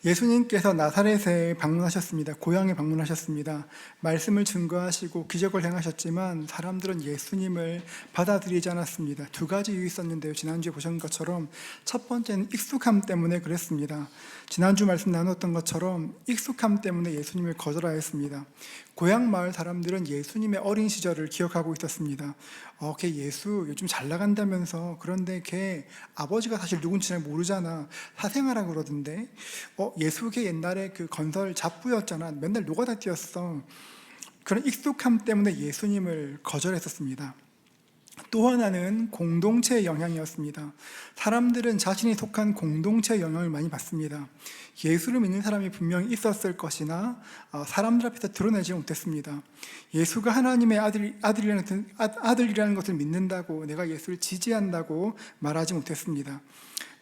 예수님께서 나사렛에 방문하셨습니다. 고향에 방문하셨습니다. 말씀을 증거하시고 기적을 행하셨지만 사람들은 예수님을 받아들이지 않았습니다. 두 가지 이유 있었는데요. 지난주에 보신 것처럼 첫 번째는 익숙함 때문에 그랬습니다. 지난주 말씀 나눴던 것처럼 익숙함 때문에 예수님을 거절하였습니다. 고향 마을 사람들은 예수님의 어린 시절을 기억하고 있었습니다. 걔 예수 요즘 잘 나간다면서, 그런데 걔 아버지가 사실 누군지 잘 모르잖아, 사생아라 그러던데, 예수 걔 옛날에 그 건설 잡부였잖아, 맨날 노가다 뛰었어. 그런 익숙함 때문에 예수님을 거절했었습니다. 또 하나는 공동체의 영향이었습니다. 사람들은 자신이 속한 공동체의 영향을 많이 받습니다. 예수를 믿는 사람이 분명히 있었을 것이나 사람들 앞에서 드러내지 못했습니다. 예수가 하나님의 아들이라는 것을 믿는다고, 내가 예수를 지지한다고 말하지 못했습니다.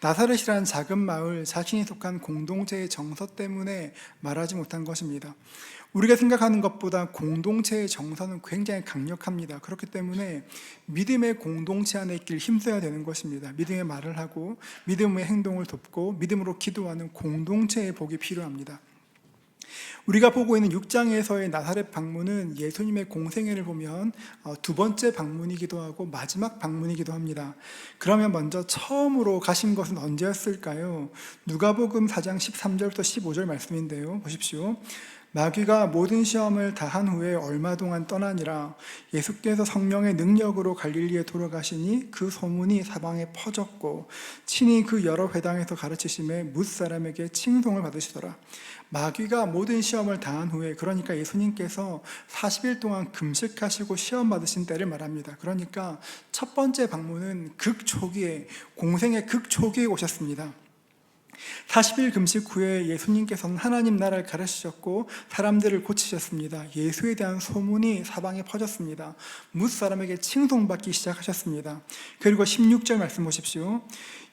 나사렛이라는 작은 마을, 자신이 속한 공동체의 정서 때문에 말하지 못한 것입니다. 우리가 생각하는 것보다 공동체의 정서는 굉장히 강력합니다. 그렇기 때문에 믿음의 공동체 안에 있길 힘써야 되는 것입니다. 믿음의 말을 하고 믿음의 행동을 돕고 믿음으로 기도하는 공동체의 복이 필요합니다. 우리가 보고 있는 6장에서의 나사렛 방문은 예수님의 공생애를 보면 두 번째 방문이기도 하고 마지막 방문이기도 합니다. 그러면 먼저 처음으로 가신 것은 언제였을까요? 누가복음 4장 13절부터 15절 말씀인데요. 보십시오. 마귀가 모든 시험을 다 한 후에 얼마 동안 떠나니라. 예수께서 성령의 능력으로 갈릴리에 돌아가시니 그 소문이 사방에 퍼졌고 친히 그 여러 회당에서 가르치심에 뭇 사람에게 칭송을 받으시더라. 마귀가 모든 시험을 다 한 후에, 그러니까 예수님께서 40일 동안 금식하시고 시험 받으신 때를 말합니다. 그러니까 첫 번째 방문은 극초기에, 공생의 극초기에 오셨습니다. 40일 금식 후에 예수님께서는 하나님 나라를 가르치셨고 사람들을 고치셨습니다. 예수에 대한 소문이 사방에 퍼졌습니다. 뭇 사람에게 칭송받기 시작하셨습니다. 그리고 16절 말씀 보십시오.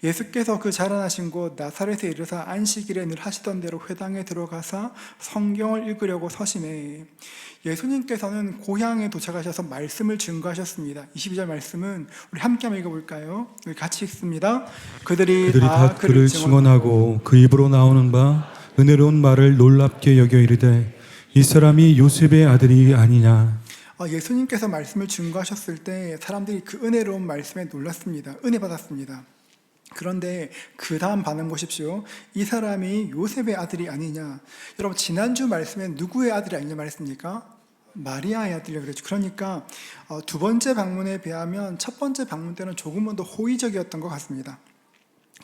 예수께서 그 자라나신 곳 나사렛에 이르사 안식일에 늘 하시던 대로 회당에 들어가사 성경을 읽으려고 서심해. 예수님께서는 고향에 도착하셔서 말씀을 증거하셨습니다. 22절 말씀은 우리 함께 한번 읽어볼까요? 우리 같이 읽습니다. 그들이 다 그를 증언하고 그 입으로 나오는 바 은혜로운 말을 놀랍게 여겨 이르되 이 사람이 요셉의 아들이 아니냐. 예수님께서 말씀을 증거하셨을 때 사람들이 그 은혜로운 말씀에 놀랐습니다. 은혜 받았습니다. 그런데 그 다음 반응 보십시오. 이 사람이 요셉의 아들이 아니냐. 여러분, 지난주 말씀에 누구의 아들이 아니냐 말했습니까? 마리아의 아들이라고 그랬죠. 그러니까 두 번째 방문에 비하면 첫 번째 방문 때는 조금은 더 호의적이었던 것 같습니다.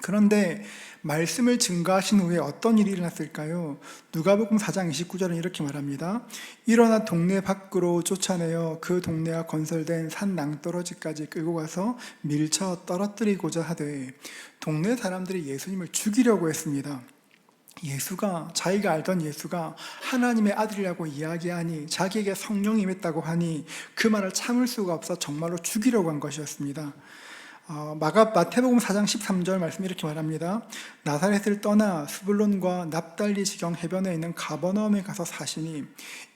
그런데 말씀을 증거하신 후에 어떤 일이 일어났을까요? 누가복음 4장 29절은 이렇게 말합니다. 일어나 동네 밖으로 쫓아내어 그 동네와 건설된 산 낭떠러지까지 끌고 가서 밀쳐 떨어뜨리고자 하되. 동네 사람들이 예수님을 죽이려고 했습니다. 예수가, 자기가 알던 예수가 하나님의 아들이라고 이야기하니, 자기에게 성령이 임했다고 하니 그 말을 참을 수가 없어 정말로 죽이려고 한 것이었습니다. 마태복음 4장 13절 말씀 이렇게 말합니다. 나사렛을 떠나 스불론과 납달리 지경 해변에 있는 가버나움에 가서 사시니.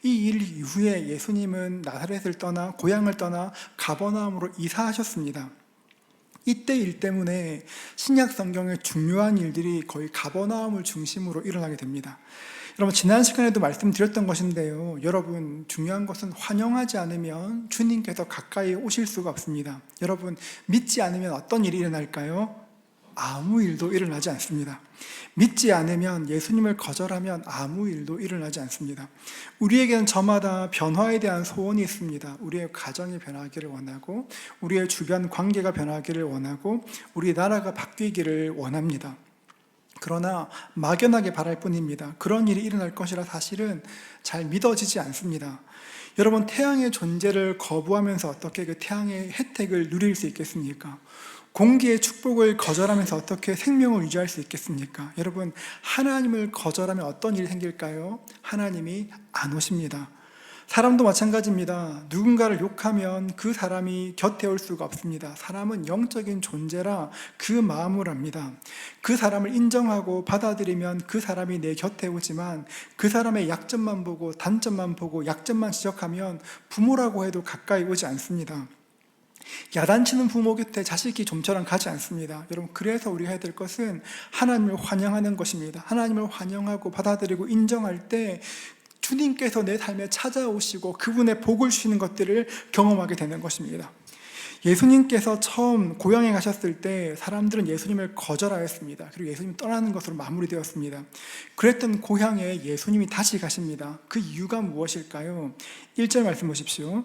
이 일 이후에 예수님은 나사렛을 떠나, 고향을 떠나 가버나움으로 이사하셨습니다. 이때 일 때문에 신약 성경의 중요한 일들이 거의 가버나움을 중심으로 일어나게 됩니다. 여러분, 지난 시간에도 말씀드렸던 것인데요. 여러분, 중요한 것은 환영하지 않으면 주님께서 가까이 오실 수가 없습니다. 여러분, 믿지 않으면 어떤 일이 일어날까요? 아무 일도 일어나지 않습니다. 믿지 않으면, 예수님을 거절하면 아무 일도 일어나지 않습니다. 우리에게는 저마다 변화에 대한 소원이 있습니다. 우리의 가정이 변하기를 원하고, 우리의 주변 관계가 변하기를 원하고, 우리 나라가 바뀌기를 원합니다. 그러나 막연하게 바랄 뿐입니다. 그런 일이 일어날 것이라 사실은 잘 믿어지지 않습니다. 여러분, 태양의 존재를 거부하면서 어떻게 그 태양의 혜택을 누릴 수 있겠습니까? 공기의 축복을 거절하면서 어떻게 생명을 유지할 수 있겠습니까? 여러분, 하나님을 거절하면 어떤 일이 생길까요? 하나님이 안 오십니다. 사람도 마찬가지입니다. 누군가를 욕하면 그 사람이 곁에 올 수가 없습니다. 사람은 영적인 존재라 그 마음을 압니다. 그 사람을 인정하고 받아들이면 그 사람이 내 곁에 오지만, 그 사람의 약점만 보고 단점만 보고 약점만 지적하면 부모라고 해도 가까이 오지 않습니다. 야단치는 부모 곁에 자식이 좀처럼 가지 않습니다. 여러분, 그래서 우리가 해야 될 것은 하나님을 환영하는 것입니다. 하나님을 환영하고 받아들이고 인정할 때 주님께서 내 삶에 찾아오시고 그분의 복을 주시는 것들을 경험하게 되는 것입니다. 예수님께서 처음 고향에 가셨을 때 사람들은 예수님을 거절하였습니다. 그리고 예수님 떠나는 것으로 마무리되었습니다. 그랬던 고향에 예수님이 다시 가십니다. 그 이유가 무엇일까요? 1절 말씀 보십시오.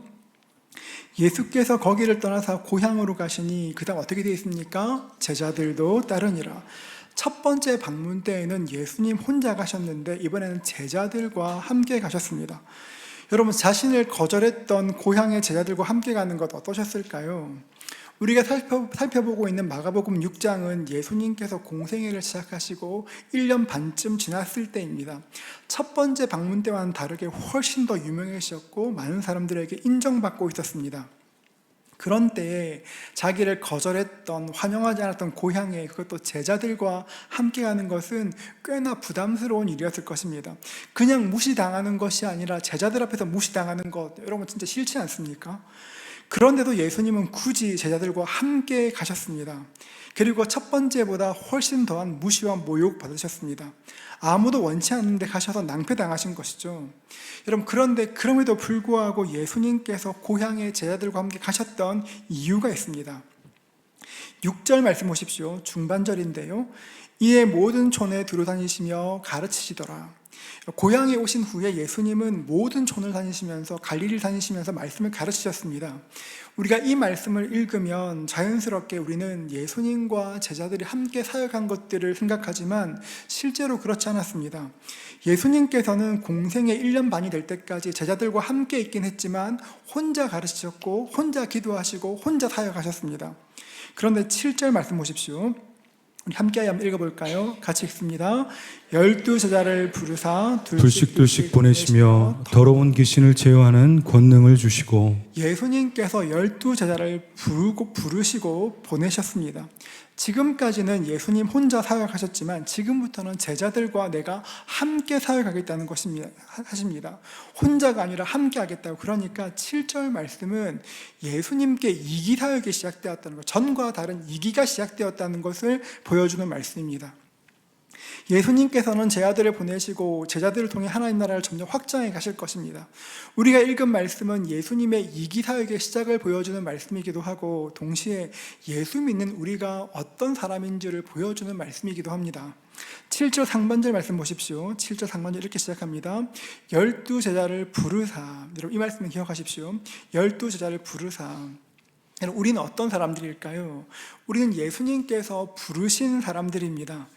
예수께서 거기를 떠나서 고향으로 가시니 그 다음 어떻게 되어 있습니까? 제자들도 따르니라. 첫 번째 방문 때에는 예수님 혼자 가셨는데 이번에는 제자들과 함께 가셨습니다. 여러분, 자신을 거절했던 고향의 제자들과 함께 가는 것 어떠셨을까요? 우리가 살펴보고 있는 마가복음 6장은 예수님께서 공생애를 시작하시고 1년 반쯤 지났을 때입니다. 첫 번째 방문 때와는 다르게 훨씬 더 유명해지셨고 많은 사람들에게 인정받고 있었습니다. 그런 때에 자기를 거절했던, 환영하지 않았던 고향에 그것도 제자들과 함께 가는 것은 꽤나 부담스러운 일이었을 것입니다. 그냥 무시당하는 것이 아니라 제자들 앞에서 무시당하는 것, 여러분 진짜 싫지 않습니까? 그런데도 예수님은 굳이 제자들과 함께 가셨습니다. 그리고 첫 번째보다 훨씬 더한 무시와 모욕 받으셨습니다. 아무도 원치 않는데 가셔서 낭패당하신 것이죠. 여러분, 그런데 그럼에도 불구하고 예수님께서 고향의 제자들과 함께 가셨던 이유가 있습니다. 6절 말씀 보십시오. 중반절인데요. 이에 모든 촌에 두루다니시며 가르치시더라. 고향에 오신 후에 예수님은 모든 촌을 다니시면서 갈릴리를 다니시면서 말씀을 가르치셨습니다. 우리가 이 말씀을 읽으면 자연스럽게 우리는 예수님과 제자들이 함께 사역한 것들을 생각하지만 실제로 그렇지 않았습니다. 예수님께서는 공생의 1년 반이 될 때까지 제자들과 함께 있긴 했지만 혼자 가르치셨고 혼자 기도하시고 혼자 사역하셨습니다. 그런데 7절 말씀 보십시오. 우리 함께 한번 읽어볼까요? 같이 읽습니다. 12제자를 부르사 둘씩 보내시며 더러운 귀신을 제어하는 권능을 주시고. 예수님께서 12제자를 부르시고 보내셨습니다. 지금까지는 예수님 혼자 사역하셨지만 지금부터는 제자들과 내가 함께 사역하겠다는 것입니다. 하십니다. 혼자가 아니라 함께 하겠다고. 그러니까 7절 말씀은 예수님께 이기 사역이 시작되었다는 것, 전과 다른 이기가 시작되었다는 것을 보여주는 말씀입니다. 예수님께서는 제 아들을 보내시고 제자들을 통해 하나님 나라를 점점 확장해 가실 것입니다. 우리가 읽은 말씀은 예수님의 이기 사역의 시작을 보여주는 말씀이기도 하고 동시에 예수 믿는 우리가 어떤 사람인지를 보여주는 말씀이기도 합니다. 7절 상반절 말씀 보십시오. 7절 상반절 이렇게 시작합니다. 12제자를 부르사. 여러분, 이 말씀을 기억하십시오. 12제자를 부르사. 우리는 어떤 사람들일까요? 우리는 예수님께서 부르신 사람들입니다.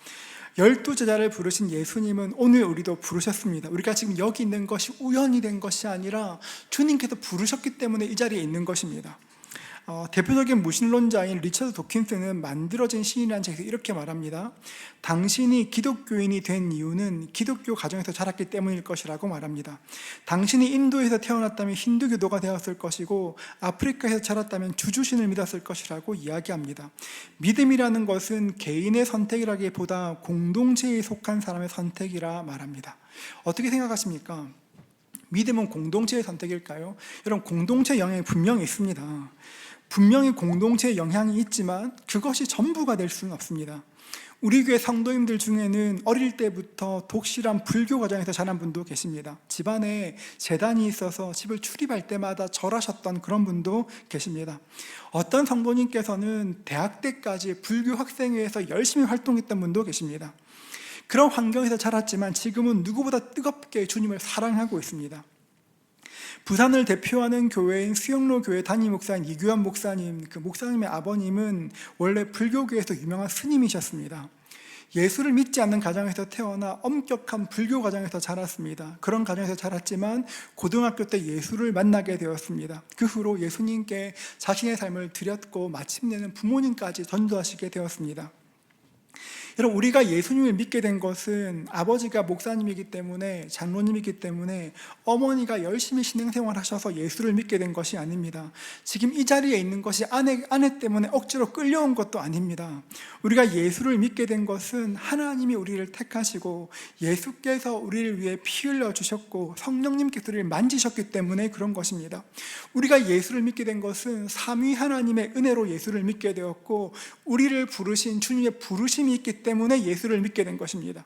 12제자를 부르신 예수님은 오늘 우리도 부르셨습니다. 우리가 지금 여기 있는 것이 우연히 된 것이 아니라 주님께서 부르셨기 때문에 이 자리에 있는 것입니다. 대표적인 무신론자인 리처드 도킨스는 만들어진 신이라는 책에서 이렇게 말합니다. 당신이 기독교인이 된 이유는 기독교 가정에서 자랐기 때문일 것이라고 말합니다. 당신이 인도에서 태어났다면 힌두교도가 되었을 것이고 아프리카에서 자랐다면 주주신을 믿었을 것이라고 이야기합니다. 믿음이라는 것은 개인의 선택이라기보다 공동체에 속한 사람의 선택이라 말합니다. 어떻게 생각하십니까? 믿음은 공동체의 선택일까요? 여러분, 공동체 영향이 분명히 있습니다. 분명히 공동체의 영향이 있지만 그것이 전부가 될 수는 없습니다. 우리 교회 성도님들 중에는 어릴 때부터 독실한 불교 가정에서 자란 분도 계십니다. 집안에 제단이 있어서 집을 출입할 때마다 절하셨던 그런 분도 계십니다. 어떤 성도님께서는 대학 때까지 불교 학생회에서 열심히 활동했던 분도 계십니다. 그런 환경에서 자랐지만 지금은 누구보다 뜨겁게 주님을 사랑하고 있습니다. 부산을 대표하는 교회인 수영로 교회 담임 목사인 이규환 목사님, 그 목사님의 아버님은 원래 불교계에서 유명한 스님이셨습니다. 예수를 믿지 않는 가정에서 태어나 엄격한 불교 가정에서 자랐습니다. 그런 가정에서 자랐지만 고등학교 때 예수를 만나게 되었습니다. 그 후로 예수님께 자신의 삶을 드렸고 마침내는 부모님까지 전도하시게 되었습니다. 여러분, 우리가 예수님을 믿게 된 것은 아버지가 목사님이기 때문에, 장로님이기 때문에, 어머니가 열심히 신앙생활 하셔서 예수를 믿게 된 것이 아닙니다. 지금 이 자리에 있는 것이 아내 때문에 억지로 끌려온 것도 아닙니다. 우리가 예수를 믿게 된 것은 하나님이 우리를 택하시고 예수께서 우리를 위해 피 흘려 주셨고 성령님께서 우리를 만지셨기 때문에 그런 것입니다. 우리가 예수를 믿게 된 것은 삼위 하나님의 은혜로 예수를 믿게 되었고, 우리를 부르신 주님의 부르심이 있기 때문에 예수를 믿게 된 것입니다.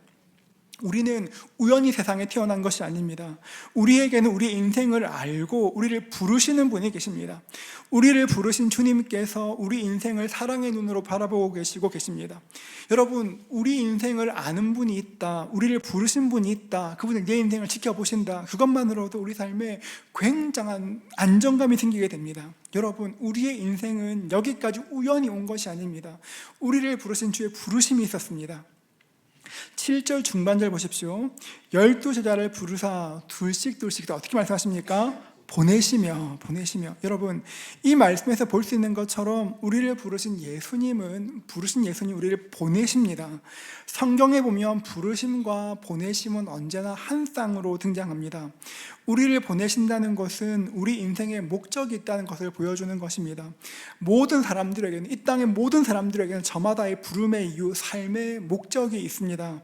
우리는 우연히 세상에 태어난 것이 아닙니다. 우리에게는 우리 인생을 알고 우리를 부르시는 분이 계십니다. 우리를 부르신 주님께서 우리 인생을 사랑의 눈으로 바라보고 계십니다. 여러분, 우리 인생을 아는 분이 있다, 우리를 부르신 분이 있다, 그분이 내 인생을 지켜보신다, 그것만으로도 우리 삶에 굉장한 안정감이 생기게 됩니다. 여러분, 우리의 인생은 여기까지 우연히 온 것이 아닙니다. 우리를 부르신 주의 부르심이 있었습니다. 7절 중반절 보십시오. 12제자를 부르사 둘씩 어떻게 말씀하십니까? 보내시며. 여러분, 이 말씀에서 볼 수 있는 것처럼 우리를 부르신 예수님 우리를 보내십니다. 성경에 보면 부르심과 보내심은 언제나 한 쌍으로 등장합니다. 우리를 보내신다는 것은 우리 인생에 목적이 있다는 것을 보여주는 것입니다. 모든 사람들에게는, 이 땅의 모든 사람들에게는 저마다의 부름의 이유, 삶의 목적이 있습니다.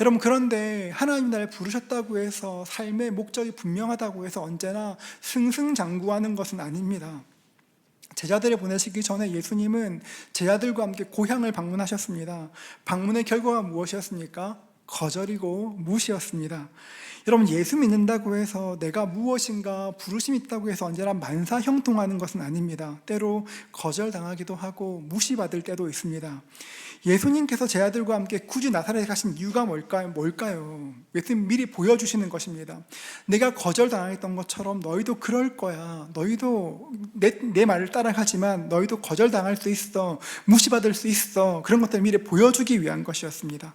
여러분, 그런데 하나님 나를 부르셨다고 해서 삶의 목적이 분명하다고 해서 언제나 승승장구하는 것은 아닙니다. 제자들을 보내시기 전에 예수님은 제자들과 함께 고향을 방문하셨습니다. 방문의 결과가 무엇이었습니까? 거절이고 무시였습니다. 여러분, 예수 믿는다고 해서 내가 무엇인가 부르심 있다고 해서 언제나 만사형통하는 것은 아닙니다. 때로 거절당하기도 하고 무시받을 때도 있습니다. 예수님께서 제자들과 함께 굳이 나사렛에 가신 이유가 뭘까요? 예수님 미리 보여주시는 것입니다. 내가 거절당했던 것처럼 너희도 그럴 거야. 너희도 내 말을 따라가지만 너희도 거절당할 수 있어. 무시받을 수 있어. 그런 것들을 미리 보여주기 위한 것이었습니다.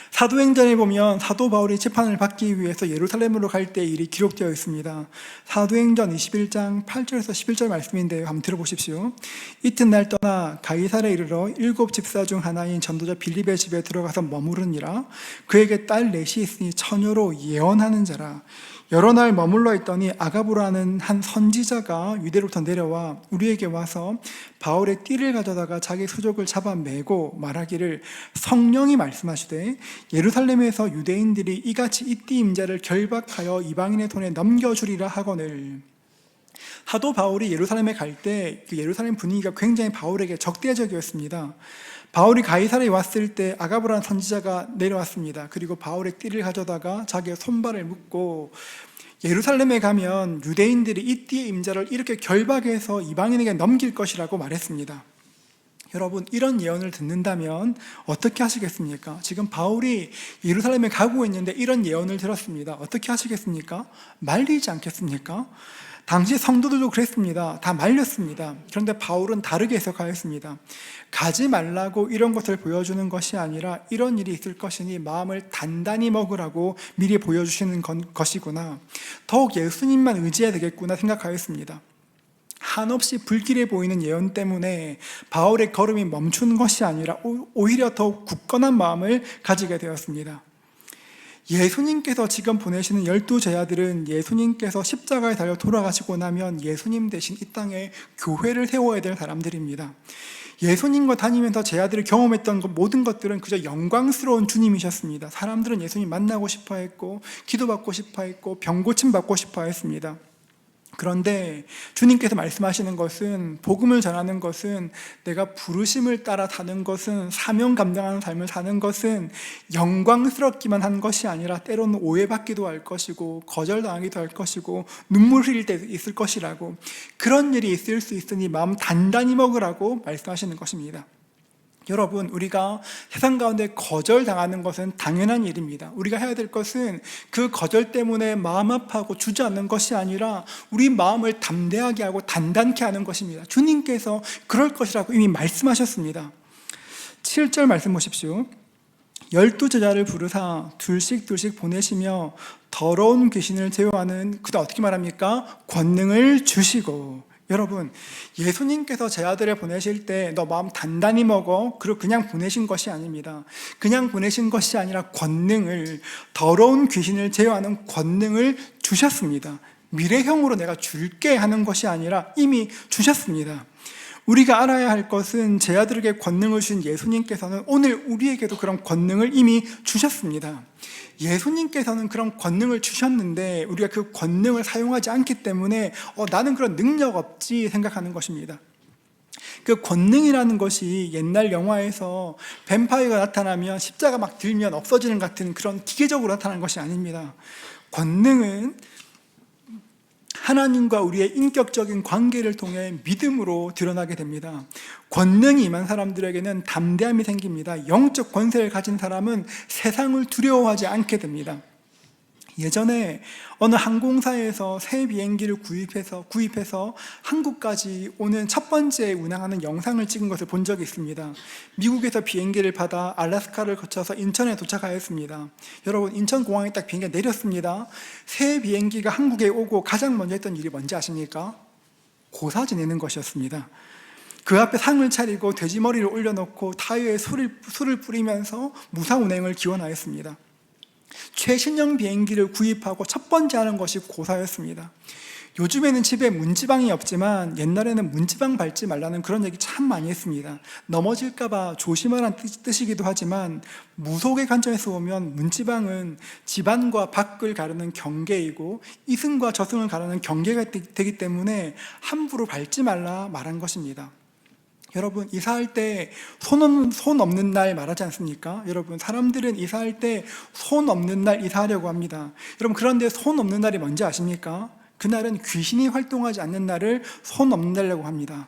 사도행전에 보면 사도 바울이 재판을 받기 위해서 예루살렘으로 갈 때 일이 기록되어 있습니다. 사도행전 21장 8절에서 11절 말씀인데요, 한번 들어보십시오. 이튿날 떠나 가이사랴에 이르러 7 집사 중 하나인 전도자 빌립의 집에 들어가서 머무르니라. 그에게 딸 넷이 있으니 처녀로 예언하는 자라. 여러 날 머물러 있더니 아가부라는 한 선지자가 유대로부터 내려와 우리에게 와서 바울의 띠를 가져다가 자기 수족을 잡아매고 말하기를, 성령이 말씀하시되 예루살렘에서 유대인들이 이같이 이 띠 임자를 결박하여 이방인의 손에 넘겨주리라 하거늘. 사도 바울이 예루살렘에 갈 때 그 예루살렘 분위기가 굉장히 바울에게 적대적이었습니다. 바울이 가이사랴에 왔을 때 아가부라는 선지자가 내려왔습니다. 그리고 바울의 띠를 가져다가 자기의 손발을 묶고, 예루살렘에 가면 유대인들이 이 띠의 임자를 이렇게 결박해서 이방인에게 넘길 것이라고 말했습니다. 여러분, 이런 예언을 듣는다면 어떻게 하시겠습니까? 지금 바울이 예루살렘에 가고 있는데 이런 예언을 들었습니다. 어떻게 하시겠습니까? 말리지 않겠습니까? 당시 성도들도 그랬습니다. 다 말렸습니다. 그런데 바울은 다르게 해석하였습니다. 가지 말라고 이런 것을 보여주는 것이 아니라 이런 일이 있을 것이니 마음을 단단히 먹으라고 미리 보여주시는 것이구나. 더욱 예수님만 의지해야 되겠구나 생각하였습니다. 한없이 불길해 보이는 예언 때문에 바울의 걸음이 멈춘 것이 아니라 오히려 더욱 굳건한 마음을 가지게 되었습니다. 예수님께서 지금 보내시는 12제자들은 예수님께서 십자가에 달려 돌아가시고 나면 예수님 대신 이 땅에 교회를 세워야 될 사람들입니다. 예수님과 다니면서 제자들이 경험했던 모든 것들은 그저 영광스러운 주님이셨습니다. 사람들은 예수님 만나고 싶어 했고, 기도받고 싶어 했고, 병고침 받고 싶어 했습니다. 그런데 주님께서 말씀하시는 것은, 복음을 전하는 것은, 내가 부르심을 따라 사는 것은, 사명 감당하는 삶을 사는 것은 영광스럽기만 한 것이 아니라 때로는 오해받기도 할 것이고 거절당하기도 할 것이고 눈물 흘릴 때도 있을 것이라고, 그런 일이 있을 수 있으니 마음 단단히 먹으라고 말씀하시는 것입니다. 여러분, 우리가 세상 가운데 거절당하는 것은 당연한 일입니다. 우리가 해야 될 것은 그 거절 때문에 마음 아파하고 주저앉는 것이 아니라 우리 마음을 담대하게 하고 단단케 하는 것입니다. 주님께서 그럴 것이라고 이미 말씀하셨습니다. 7절 말씀 보십시오. 12제자를 부르사 둘씩 보내시며 더러운 귀신을 제어하는, 그다 어떻게 말합니까? 권능을 주시고. 여러분, 예수님께서 제 아들을 보내실 때 너 마음 단단히 먹어, 그리고 그냥 보내신 것이 아닙니다. 그냥 보내신 것이 아니라 권능을, 더러운 귀신을 제어하는 권능을 주셨습니다. 미래형으로 내가 줄게 하는 것이 아니라 이미 주셨습니다. 우리가 알아야 할 것은 제 아들에게 권능을 주신 예수님께서는 오늘 우리에게도 그런 권능을 이미 주셨습니다. 예수님께서는 그런 권능을 주셨는데 우리가 그 권능을 사용하지 않기 때문에 나는 그런 능력 없지 생각하는 것입니다. 그 권능이라는 것이 옛날 영화에서 뱀파이어가 나타나면 십자가 막 들면 없어지는 같은 그런 기계적으로 나타나는 것이 아닙니다. 권능은 하나님과 우리의 인격적인 관계를 통해 믿음으로 드러나게 됩니다. 권능이 임한 사람들에게는 담대함이 생깁니다. 영적 권세를 가진 사람은 세상을 두려워하지 않게 됩니다. 예전에 어느 항공사에서 새 비행기를 구입해서 한국까지 오는 첫 번째 운항하는 영상을 찍은 것을 본 적이 있습니다. 미국에서 비행기를 받아 알래스카를 거쳐서 인천에 도착하였습니다. 여러분, 인천공항에 딱 비행기가 내렸습니다. 새 비행기가 한국에 오고 가장 먼저 했던 일이 뭔지 아십니까? 고사 지내는 것이었습니다. 그 앞에 상을 차리고 돼지머리를 올려놓고 타이어에 술을 뿌리면서 무사운행을 기원하였습니다. 최신형 비행기를 구입하고 첫 번째 하는 것이 고사였습니다. 요즘에는 집에 문지방이 없지만 옛날에는 문지방 밟지 말라는 그런 얘기 참 많이 했습니다. 넘어질까봐 조심하라는 뜻이기도 하지만 무속의 관점에서 보면 문지방은 집안과 밖을 가르는 경계이고 이승과 저승을 가르는 경계가 되기 때문에 함부로 밟지 말라 말한 것입니다. 여러분, 이사할 때 손 없는 날 말하지 않습니까? 여러분, 사람들은 이사할 때 손 없는 날 이사하려고 합니다. 여러분, 그런데 손 없는 날이 뭔지 아십니까? 그날은 귀신이 활동하지 않는 날을 손 없는 날이라고 합니다.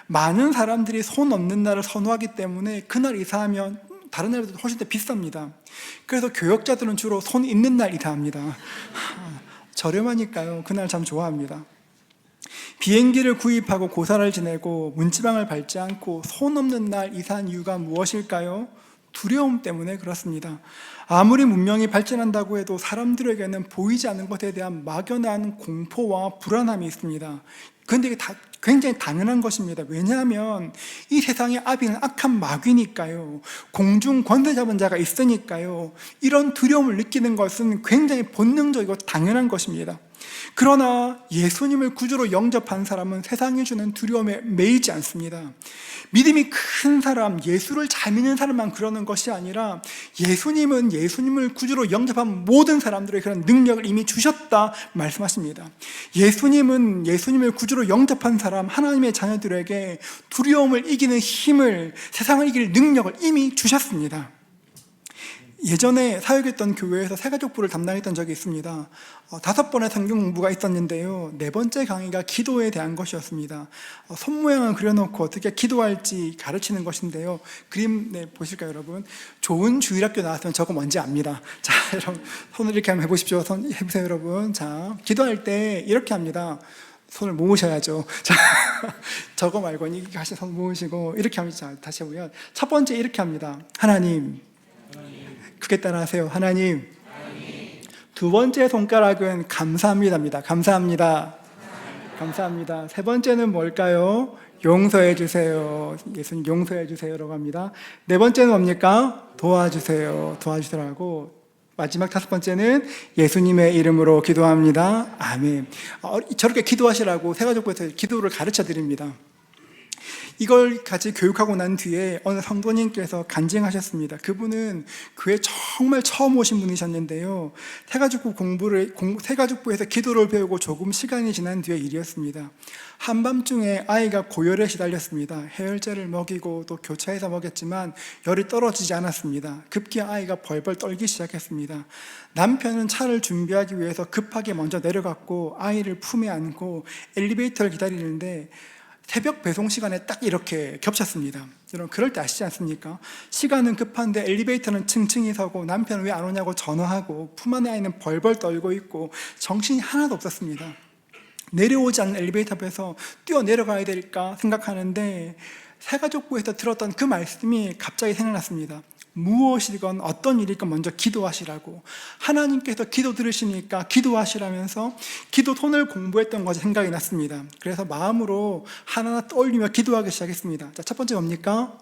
많은 사람들이 손 없는 날을 선호하기 때문에 그날 이사하면 다른 날보다 훨씬 더 비쌉니다. 그래서 교역자들은 주로 손 있는 날 이사합니다. 저렴하니까요. 그날 참 좋아합니다. 비행기를 구입하고 고사를 지내고 문지방을 밟지 않고 손 없는 날 이사한 이유가 무엇일까요? 두려움 때문에 그렇습니다. 아무리 문명이 발전한다고 해도 사람들에게는 보이지 않는 것에 대한 막연한 공포와 불안함이 있습니다. 그런데 이게 굉장히 당연한 것입니다. 왜냐하면 이 세상의 아비는 악한 마귀니까요. 공중 권세 잡은 자가 있으니까요. 이런 두려움을 느끼는 것은 굉장히 본능적이고 당연한 것입니다. 그러나 예수님을 구주로 영접한 사람은 세상이 주는 두려움에 매이지 않습니다. 믿음이 큰 사람, 예수를 잘 믿는 사람만 그러는 것이 아니라 예수님은 예수님을 구주로 영접한 모든 사람들의 그런 능력을 이미 주셨다 말씀하십니다. 예수님은 예수님을 구주로 영접한 사람, 하나님의 자녀들에게 두려움을 이기는 힘을, 세상을 이길 능력을 이미 주셨습니다. 예전에 사역했던 교회에서 새가족부를 담당했던 적이 있습니다. 5번의 성경 공부가 있었는데요. 4번째 강의가 기도에 대한 것이었습니다. 손 모양을 그려놓고 어떻게 기도할지 가르치는 것인데요. 그림 보실까요, 여러분? 좋은 주일학교 나왔으면 저거 뭔지 압니다. 자, 여러분 손을 이렇게 한번 해보십시오. 손 해보세요, 여러분. 자, 기도할 때 이렇게 합니다. 손을 모으셔야죠. 자, 저거 말고 이렇게 하시 손 모으시고 이렇게 합니다. 자, 다시 해보면 첫 번째 이렇게 합니다. 하나님. 크게 따라하세요. 하나님. 두 번째 손가락은 감사합니다입니다. 감사합니다. 감사합니다. 세 번째는 뭘까요? 용서해 주세요. 예수님 용서해 주세요라고 합니다. 네 번째는 뭡니까? 도와주세요. 도와주세요라고. 마지막 5번째는 예수님의 이름으로 기도합니다. 아멘. 저렇게 기도하시라고 새가족부에서 기도를 가르쳐 드립니다. 이걸 같이 교육하고 난 뒤에 어느 성도님께서 간증하셨습니다. 그분은 교회 정말 처음 오신 분이셨는데요. 새가족부에서 기도를 배우고 조금 시간이 지난 뒤의 일이었습니다. 한밤중에 아이가 고열에 시달렸습니다. 해열제를 먹이고 또 교차해서 먹였지만 열이 떨어지지 않았습니다. 급기야 아이가 벌벌 떨기 시작했습니다. 남편은 차를 준비하기 위해서 급하게 먼저 내려갔고 아이를 품에 안고 엘리베이터를 기다리는데 새벽 배송 시간에 딱 이렇게 겹쳤습니다. 여러분, 그럴 때 아시지 않습니까? 시간은 급한데 엘리베이터는 층층이 서고 남편은 왜 안 오냐고 전화하고 품 안에 아이는 벌벌 떨고 있고 정신이 하나도 없었습니다. 내려오지 않는 엘리베이터 앞에서 뛰어내려가야 될까 생각하는데 새가족부에서 들었던 그 말씀이 갑자기 생각났습니다. 무엇이건 어떤 일이건 먼저 기도하시라고, 하나님께서 기도 들으시니까 기도하시라면서 기도 톤을 공부했던 것이 생각이 났습니다. 그래서 마음으로 하나하나 떠올리며 기도하기 시작했습니다. 자, 첫 번째 뭡니까?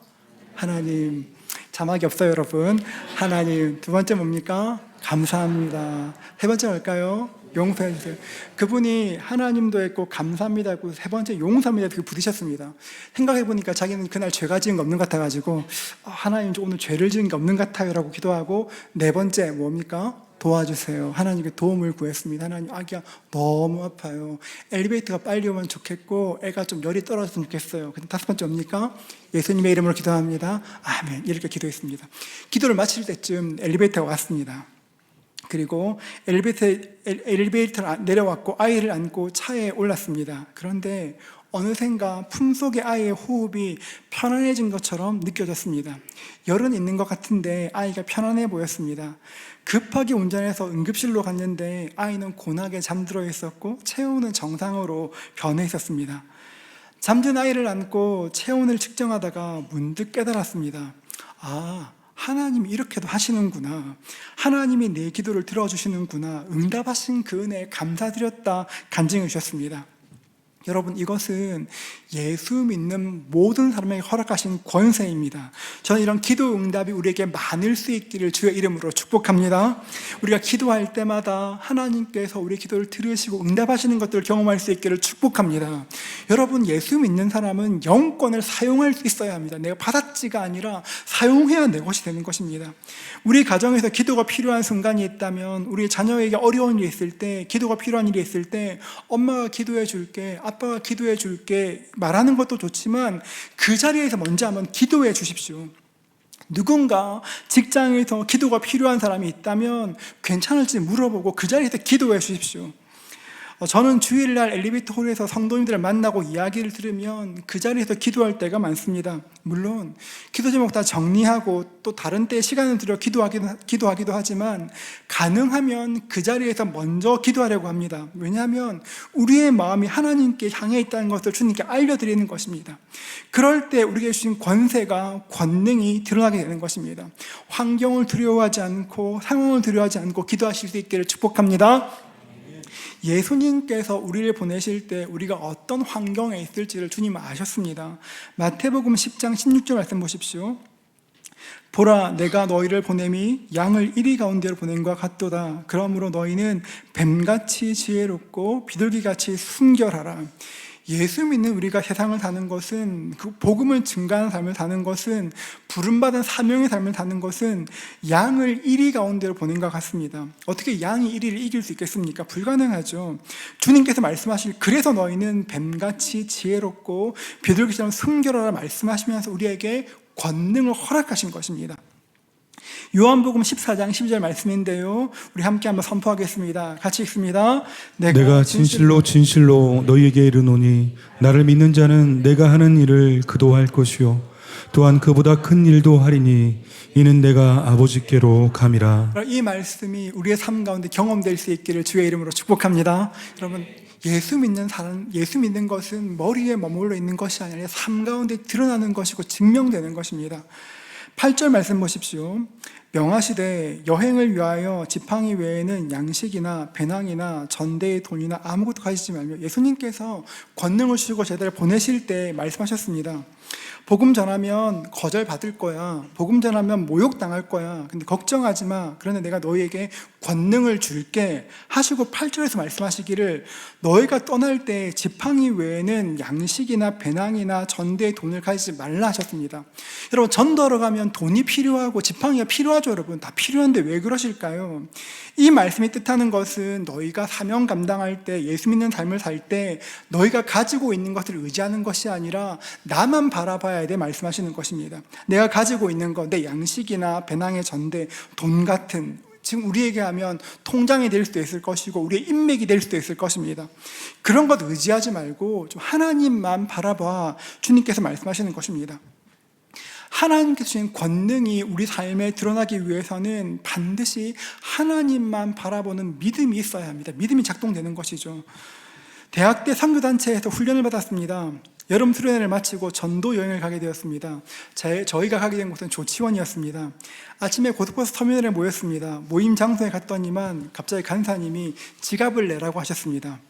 하나님. 자막이 없어요, 여러분. 하나님. 두 번째 뭡니까? 감사합니다. 세 번째 뭘까요? 용서해 주세요. 그분이 하나님도 했고 감사합니다 했고 세 번째 용서합니다 그 부딪혔습니다. 생각해 보니까 자기는 그날 죄가 지은 게 없는 것 같아가지고 하나님 저 오늘 죄를 지은 게 없는 것 같아요 라고 기도하고, 네 번째 뭡니까? 도와주세요. 하나님께 도움을 구했습니다. 하나님, 아기가 너무 아파요. 엘리베이터가 빨리 오면 좋겠고 애가 좀 열이 떨어졌으면 좋겠어요. 근데 다섯 번째 뭡니까? 예수님의 이름으로 기도합니다. 아멘. 이렇게 기도했습니다. 기도를 마칠 때쯤 엘리베이터가 왔습니다. 그리고 엘리베이터를 내려왔고 아이를 안고 차에 올랐습니다. 그런데 어느샌가 품속의 아이의 호흡이 편안해진 것처럼 느껴졌습니다. 열은 있는 것 같은데 아이가 편안해 보였습니다. 급하게 운전해서 응급실로 갔는데 아이는 고나게 잠들어 있었고 체온은 정상으로 변해 있었습니다. 잠든 아이를 안고 체온을 측정하다가 문득 깨달았습니다. 하나님이 이렇게도 하시는구나. 하나님이 내 기도를 들어주시는구나. 응답하신 그 은혜에 감사드렸다 간증해 주셨습니다. 여러분, 이것은 예수 믿는 모든 사람에게 허락하신 권세입니다. 저는 이런 기도 응답이 우리에게 많을 수 있기를 주의 이름으로 축복합니다. 우리가 기도할 때마다 하나님께서 우리 기도를 들으시고 응답하시는 것들을 경험할 수 있기를 축복합니다. 여러분, 예수 믿는 사람은 영권을 사용할 수 있어야 합니다. 내가 받았지가 아니라 사용해야 내 것이 되는 것입니다. 우리 가정에서 기도가 필요한 순간이 있다면, 우리 자녀에게 어려운 일이 있을 때, 기도가 필요한 일이 있을 때 엄마가 기도해 줄게, 아빠가 기도해 줄게 말하는 것도 좋지만 그 자리에서 먼저 한번 기도해 주십시오. 누군가 직장에서 기도가 필요한 사람이 있다면 괜찮을지 물어보고 그 자리에서 기도해 주십시오. 저는 주일날 엘리베이터 홀에서 성도님들을 만나고 이야기를 들으면 그 자리에서 기도할 때가 많습니다. 물론 기도 제목 다 정리하고 또 다른 때에 시간을 들여 기도하기도 하지만 가능하면 그 자리에서 먼저 기도하려고 합니다. 왜냐하면 우리의 마음이 하나님께 향해 있다는 것을 주님께 알려드리는 것입니다. 그럴 때 우리에게 주신 권세가, 권능이 드러나게 되는 것입니다. 환경을 두려워하지 않고 상황을 두려워하지 않고 기도하실 수 있기를 축복합니다. 예수님께서 우리를 보내실 때 우리가 어떤 환경에 있을지를 주님은 아셨습니다. 마태복음 10장 16절 말씀 보십시오. 보라, 내가 너희를 보냄이 양을 이리 가운데로 보낸 것 같도다. 그러므로 너희는 뱀같이 지혜롭고 비둘기같이 순결하라. 예수 믿는 우리가 세상을 사는 것은, 그 복음을 증가하는 삶을 사는 것은, 부름받은 사명의 삶을 사는 것은 양을 이리 가운데로 보낸 것 같습니다. 어떻게 양이 이리를 이길 수 있겠습니까? 불가능하죠. 주님께서 말씀하실, 그래서 너희는 뱀같이 지혜롭고 비둘기처럼 순결하라 말씀하시면서 우리에게 권능을 허락하신 것입니다. 요한복음 14장 12절 말씀인데요, 우리 함께 한번 선포하겠습니다. 같이 읽습니다. 내가 진실로 진실로 너희에게 이르노니 나를 믿는 자는 내가 하는 일을 그도 할 것이요 또한 그보다 큰 일도 하리니 이는 내가 아버지께로 감이라. 이 말씀이 우리의 삶 가운데 경험될 수 있기를 주의 이름으로 축복합니다. 여러분, 예수 믿는 것은 머리에 머물러 있는 것이 아니라 삶 가운데 드러나는 것이고 증명되는 것입니다. 8절 말씀 보십시오. 명하시되 여행을 위하여 지팡이 외에는 양식이나 배낭이나 전대의 돈이나 아무것도 가지지 말며, 예수님께서 권능을 주시고 제자를 보내실 때 말씀하셨습니다. 복음 전하면 거절받을 거야. 복음 전하면 모욕당할 거야. 근데 걱정하지 마. 그런데 내가 너희에게 권능을 줄게 하시고 8절에서 말씀하시기를, 너희가 떠날 때 지팡이 외에는 양식이나 배낭이나 전대의 돈을 가지지 말라 하셨습니다. 여러분, 전도하러 가면 돈이 필요하고 지팡이가 필요하죠. 여러분, 다 필요한데 왜 그러실까요? 이 말씀이 뜻하는 것은 너희가 사명 감당할 때, 예수 믿는 삶을 살 때 너희가 가지고 있는 것을 의지하는 것이 아니라 나만 바라봐야 돼 말씀하시는 것입니다. 내가 가지고 있는 것, 내 양식이나 배낭의 전대, 돈 같은, 지금 우리에게 하면 통장이 될 수도 있을 것이고 우리의 인맥이 될 수도 있을 것입니다. 그런 것 의지하지 말고 좀 하나님만 바라봐 주님께서 말씀하시는 것입니다. 하나님께서 주신 권능이 우리 삶에 드러나기 위해서는 반드시 하나님만 바라보는 믿음이 있어야 합니다. 믿음이 작동되는 것이죠. 대학 때 선교단체에서 훈련을 받았습니다. 여름 수련회를 마치고 전도 여행을 가게 되었습니다. 저희가 가게 된 곳은 조치원이었습니다. 아침에 고속버스 터미널에 모였습니다. 모임 장소에 갔더니만 갑자기 간사님이 지갑을 내라고 하셨습니다.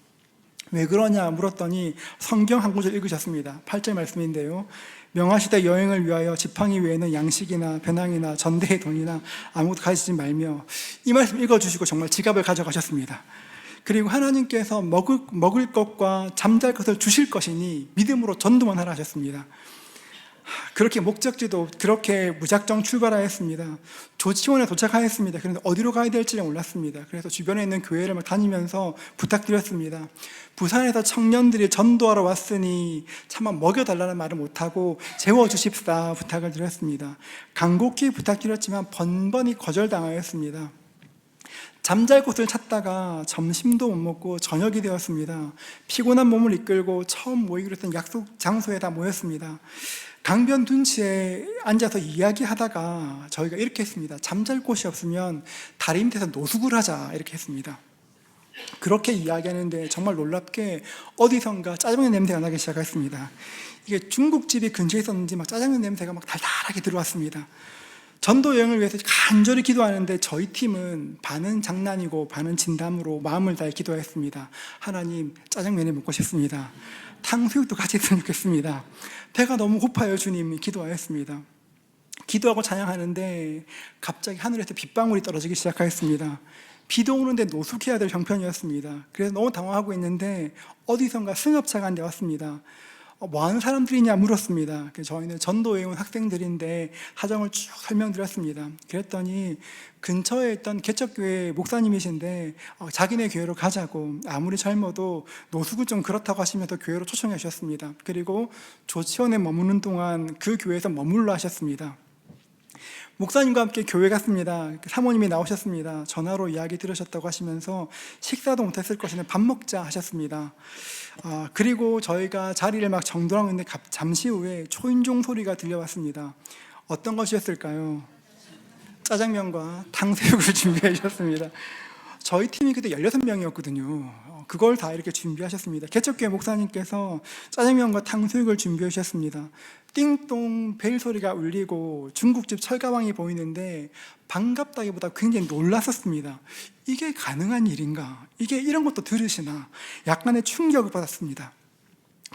왜 그러냐 물었더니 성경 한 구절 읽으셨습니다. 8절 말씀인데요. 명하시되 여행을 위하여 지팡이 외에는 양식이나 배낭이나 전대의 돈이나 아무것도 가지지 말며, 이 말씀 읽어주시고 정말 지갑을 가져가셨습니다. 그리고 하나님께서 먹을 것과 잠잘 것을 주실 것이니 믿음으로 전도만 하라 하셨습니다. 그렇게 목적지도 그렇게 무작정 출발하였습니다. 조치원에 도착하였습니다. 그런데 어디로 가야 될지를 몰랐습니다. 그래서 주변에 있는 교회를 막 다니면서 부탁드렸습니다. 부산에서 청년들이 전도하러 왔으니 차마 먹여달라는 말을 못하고 재워주십사 부탁을 드렸습니다. 간곡히 부탁드렸지만 번번이 거절당하였습니다. 잠잘 곳을 찾다가 점심도 못 먹고 저녁이 되었습니다. 피곤한 몸을 이끌고 처음 모이기로 했던 약속 장소에 다 모였습니다. 강변 둔치에 앉아서 이야기하다가 저희가 이렇게 했습니다. 잠잘 곳이 없으면 다리 밑에서 노숙을 하자, 이렇게 했습니다. 그렇게 이야기하는데 정말 놀랍게 어디선가 짜장면 냄새가 나기 시작했습니다. 이게 중국집이 근처에 있었는지 막 짜장면 냄새가 막 달달하게 들어왔습니다. 전도 여행을 위해서 간절히 기도하는데 저희 팀은 반은 장난이고 반은 진담으로 마음을 다해 기도했습니다. 하나님, 짜장면이 먹고 싶습니다. 탕수육도 같이 했으면 좋겠습니다. 배가 너무 고파요, 주님. 기도하였습니다. 기도하고 찬양하는데 갑자기 하늘에서 빗방울이 떨어지기 시작하였습니다. 비도 오는데 노숙해야 될 형편이었습니다. 그래서 너무 당황하고 있는데 어디선가 승합차가 한 대 왔습니다. 뭐 하는 사람들이냐 물었습니다. 그래서 저희는 전도에 온 학생들인데 사정을 쭉 설명드렸습니다. 그랬더니 근처에 있던 개척교회 목사님이신데 자기네 교회로 가자고, 아무리 젊어도 노숙은 좀 그렇다고 하시면서 교회로 초청해 주셨습니다. 그리고 조치원에 머무는 동안 그 교회에서 머물러 하셨습니다. 목사님과 함께 교회 갔습니다. 사모님이 나오셨습니다. 전화로 이야기 들으셨다고 하시면서 식사도 못했을 것인데 밥 먹자 하셨습니다. 그리고 저희가 자리를 막 정돈하고 있는데 잠시 후에 초인종 소리가 들려왔습니다. 어떤 것이었을까요? 짜장면과 탕수육을 준비해 주셨습니다. 저희 팀이 그때 16명이었거든요. 그걸 다 이렇게 준비하셨습니다. 개척교회 목사님께서 짜장면과 탕수육을 준비해 주셨습니다. 띵동 벨 소리가 울리고 중국집 철가방이 보이는데 반갑다기보다 굉장히 놀랐었습니다. 이게 가능한 일인가? 이게 이런 것도 들으시나? 약간의 충격을 받았습니다.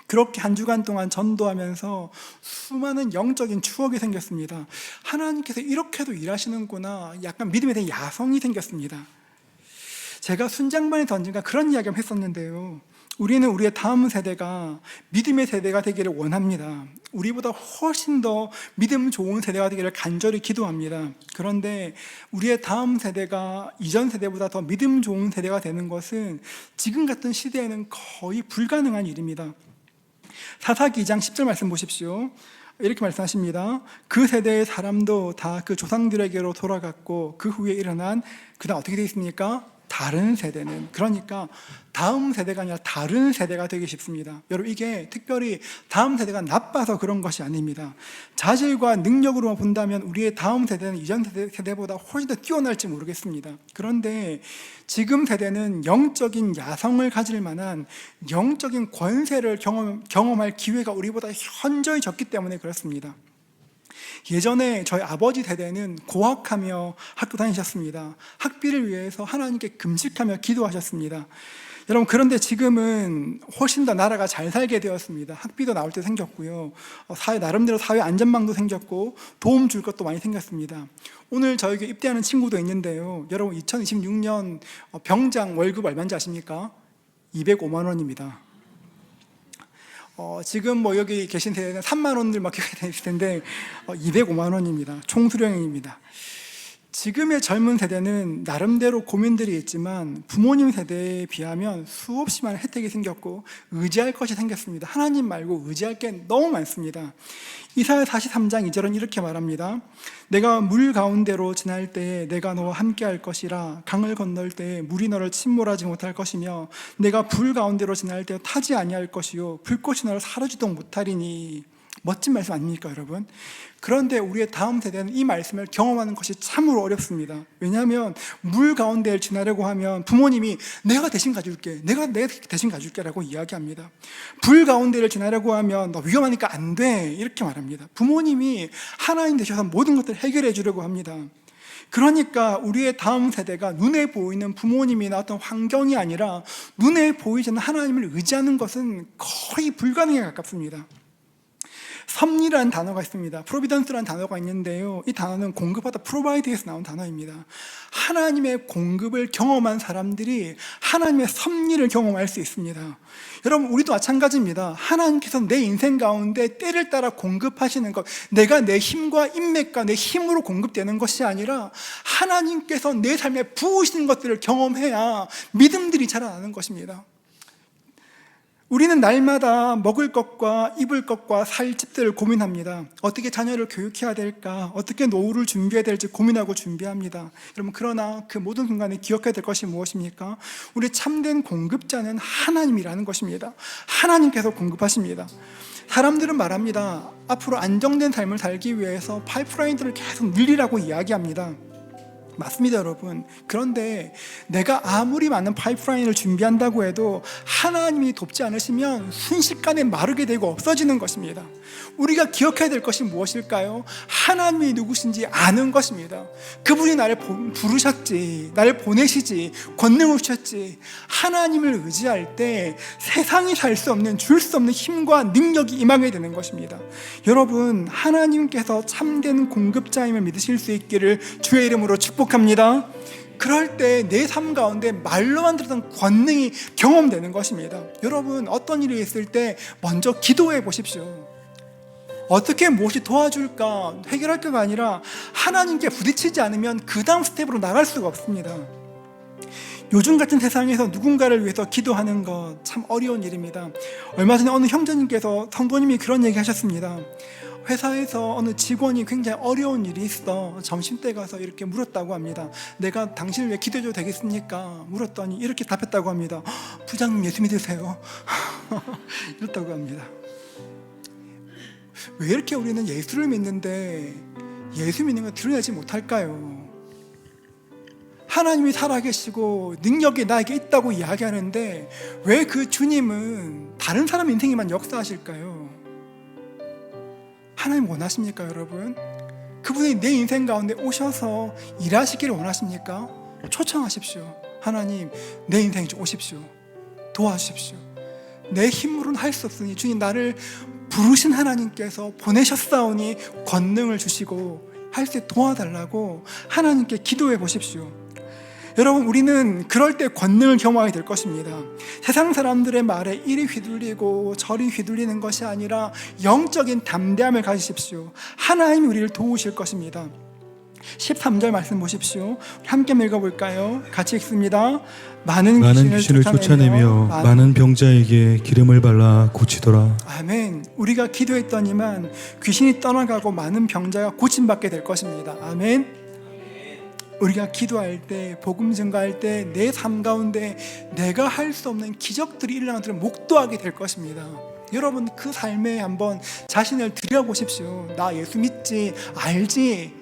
그렇게 한 주간 동안 전도하면서 수많은 영적인 추억이 생겼습니다. 하나님께서 이렇게도 일하시는구나. 약간 믿음에 대한 야성이 생겼습니다. 제가 순장반에서 언젠가 그런 이야기를 했었는데요. 우리는 우리의 다음 세대가 믿음의 세대가 되기를 원합니다. 우리보다 훨씬 더 믿음 좋은 세대가 되기를 간절히 기도합니다. 그런데 우리의 다음 세대가 이전 세대보다 더 믿음 좋은 세대가 되는 것은 지금 같은 시대에는 거의 불가능한 일입니다. 사사기 2장 10절 말씀 보십시오. 이렇게 말씀하십니다. 그 세대의 사람도 다 그 조상들에게로 돌아갔고 그 후에 일어난, 그다음 어떻게 되어 있습니까? 다른 세대는, 그러니까 다음 세대가 아니라 다른 세대가 되기 쉽습니다. 여러분, 이게 특별히 다음 세대가 나빠서 그런 것이 아닙니다. 자질과 능력으로만 본다면 우리의 다음 세대는 이전 세대보다 훨씬 더 뛰어날지 모르겠습니다. 그런데 지금 세대는 영적인 야성을 가질 만한 영적인 권세를 경험할 기회가 우리보다 현저히 적기 때문에 그렇습니다. 예전에 저희 아버지 세대는 고학하며 학교 다니셨습니다. 학비를 위해서 하나님께 금식하며 기도하셨습니다. 여러분, 그런데 지금은 훨씬 더 나라가 잘 살게 되었습니다. 학비도 나올 때 생겼고요. 나름대로 사회 안전망도 생겼고 도움 줄 것도 많이 생겼습니다. 오늘 저에게 입대하는 친구도 있는데요. 여러분, 2026년 병장 월급 얼마인지 아십니까? 205만 원입니다. 지금 뭐 여기 계신 세대는 3만 원들 막 되실 텐데 205만 원입니다. 총수령입니다. 지금의 젊은 세대는 나름대로 고민들이 있지만 부모님 세대에 비하면 수없이 많은 혜택이 생겼고 의지할 것이 생겼습니다. 하나님 말고 의지할 게 너무 많습니다. 이사야 43장 2절은 이렇게 말합니다. 내가 물 가운데로 지날 때에 내가 너와 함께 할 것이라. 강을 건널 때에 물이 너를 침몰하지 못할 것이며 내가 불 가운데로 지날 때에 타지 아니할 것이요 불꽃이 너를 사르지도 못하리니. 멋진 말씀 아닙니까, 여러분? 그런데 우리의 다음 세대는 이 말씀을 경험하는 것이 참으로 어렵습니다. 왜냐하면 물 가운데를 지나려고 하면 부모님이 내가 대신 가줄게, 내가 대신 가줄게라고 이야기합니다. 불 가운데를 지나려고 하면 너 위험하니까 안 돼, 이렇게 말합니다. 부모님이 하나님 되셔서 모든 것들을 해결해 주려고 합니다. 그러니까 우리의 다음 세대가 눈에 보이는 부모님이나 어떤 환경이 아니라 눈에 보이지 않는 하나님을 의지하는 것은 거의 불가능에 가깝습니다. 섭리라는 단어가 있습니다. 프로비던스라는 단어가 있는데요, 이 단어는 공급하다, 프로바이드에서 나온 단어입니다. 하나님의 공급을 경험한 사람들이 하나님의 섭리를 경험할 수 있습니다. 여러분, 우리도 마찬가지입니다. 하나님께서 내 인생 가운데 때를 따라 공급하시는 것, 내가 내 힘과 인맥과 내 힘으로 공급되는 것이 아니라 하나님께서 내 삶에 부으시는 것들을 경험해야 믿음들이 자라나는 것입니다. 우리는 날마다 먹을 것과 입을 것과 살 집들을 고민합니다. 어떻게 자녀를 교육해야 될까, 어떻게 노후를 준비해야 될지 고민하고 준비합니다. 여러분, 그러나 그 모든 순간에 기억해야 될 것이 무엇입니까? 우리 참된 공급자는 하나님이라는 것입니다. 하나님께서 공급하십니다. 사람들은 말합니다. 앞으로 안정된 삶을 살기 위해서 파이프라인들을 계속 늘리라고 이야기합니다. 맞습니다, 여러분. 그런데 내가 아무리 많은 파이프라인을 준비한다고 해도 하나님이 돕지 않으시면 순식간에 마르게 되고 없어지는 것입니다. 우리가 기억해야 될 것이 무엇일까요? 하나님이 누구신지 아는 것입니다. 그분이 나를 부르셨지, 나를 보내시지, 권능을 주셨지. 하나님을 의지할 때 세상이 살 수 없는, 줄 수 없는 힘과 능력이 임하게 되는 것입니다. 여러분, 하나님께서 참된 공급자임을 믿으실 수 있기를 주의 이름으로 축복합니다. 그럴 때 내 삶 가운데 말로만 들었던 권능이 경험되는 것입니다. 여러분, 어떤 일이 있을 때 먼저 기도해 보십시오. 어떻게 무엇이 도와줄까, 해결할까가 아니라 하나님께 부딪히지 않으면 그 다음 스텝으로 나갈 수가 없습니다. 요즘 같은 세상에서 누군가를 위해서 기도하는 것 참 어려운 일입니다. 얼마 전에 어느 형제님께서, 성도님이 그런 얘기 하셨습니다. 회사에서 어느 직원이 굉장히 어려운 일이 있어 점심때 가서 이렇게 물었다고 합니다. 내가 당신을 위해 기도해줘도 되겠습니까? 물었더니 이렇게 답했다고 합니다. 부장님 예수 믿으세요? 이랬다고 합니다. 왜 이렇게 우리는 예수를 믿는데 예수 믿는 걸 드러내지 못할까요? 하나님이 살아계시고 능력이 나에게 있다고 이야기하는데 왜 그 주님은 다른 사람 인생에만 역사하실까요? 하나님 원하십니까, 여러분? 그분이 내 인생 가운데 오셔서 일하시기를 원하십니까? 초청하십시오. 하나님, 내 인생에 좀 오십시오. 도와주십시오. 내 힘으로는 할 수 없으니 주님, 나를 부르신 하나님께서 보내셨사오니 권능을 주시고 할 수 있게 도와달라고 하나님께 기도해 보십시오. 여러분, 우리는 그럴 때 권능을 경험하게 될 것입니다. 세상 사람들의 말에 이리 휘둘리고 저리 휘둘리는 것이 아니라 영적인 담대함을 가지십시오. 하나님이 우리를 도우실 것입니다. 13절 말씀 보십시오. 함께 읽어볼까요? 같이 읽습니다. 많은 귀신을 쫓아내며 많은 병자에게 기름을 발라 고치더라. 아멘. 우리가 기도했더니만 귀신이 떠나가고 많은 병자가 고침받게 될 것입니다. 아멘. 우리가 기도할 때, 복음 증거할 때 내 삶 가운데 내가 할 수 없는 기적들이 일어나는 것들을 목도하게 될 것입니다. 여러분, 그 삶에 한번 자신을 들여보십시오. 나 예수 믿지, 알지?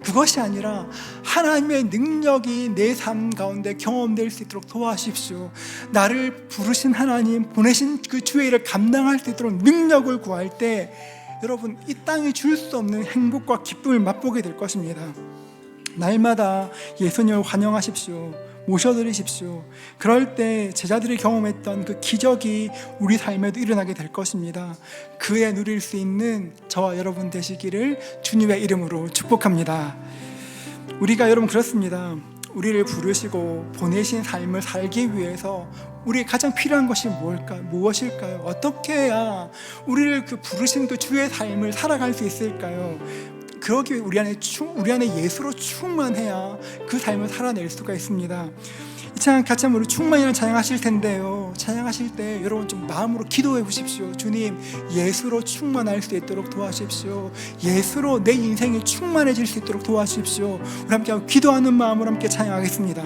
그것이 아니라 하나님의 능력이 내 삶 가운데 경험될 수 있도록 도와주십시오. 나를 부르신 하나님, 보내신 그 주의 일을 감당할 수 있도록 능력을 구할 때 여러분, 이 땅이 줄 수 없는 행복과 기쁨을 맛보게 될 것입니다. 날마다 예수님을 환영하십시오. 모셔드리십시오. 그럴 때 제자들이 경험했던 그 기적이 우리 삶에도 일어나게 될 것입니다. 그에 누릴 수 있는 저와 여러분 되시기를 주님의 이름으로 축복합니다. 우리가 여러분 그렇습니다. 우리를 부르시고 보내신 삶을 살기 위해서 우리에게 가장 필요한 것이 무엇일까요? 어떻게 해야 우리를 그 부르신 그 주의 삶을 살아갈 수 있을까요? 그러기 위해 우리 안에 예수로 충만해야 그 삶을 살아낼 수가 있습니다. 이 찬양 같이 한번 우리 충만이라는 찬양하실 텐데요, 찬양하실 때 여러분 좀 마음으로 기도해 보십시오. 주님, 예수로 충만할 수 있도록 도와주십시오. 예수로 내 인생이 충만해질 수 있도록 도와주십시오. 우리 함께 기도하는 마음으로 함께 찬양하겠습니다.